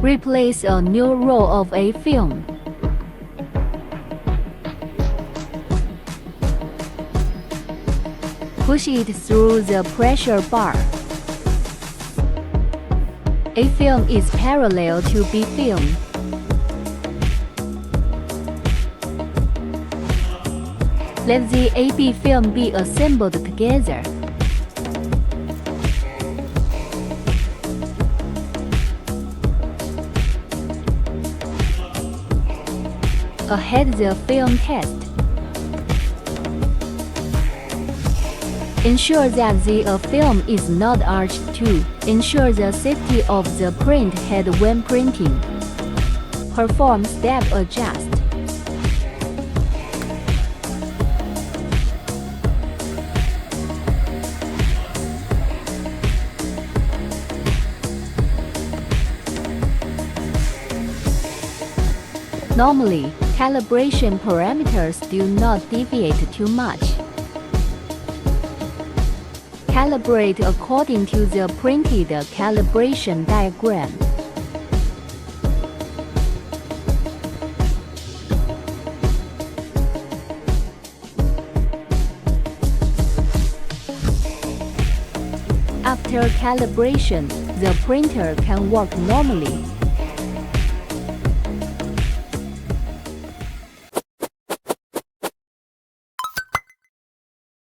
Replace a new roll of a film. Push it through the pressure bar. A film is parallel to B film. Let the AB film be assembled together. Ahead the film test. Ensure that the film is not arched to ensure the safety of the print head when printing. Perform step adjust. Normally, calibration parameters do not deviate too much. Calibrate according to the printed calibration diagram. After calibration, the printer can work normally.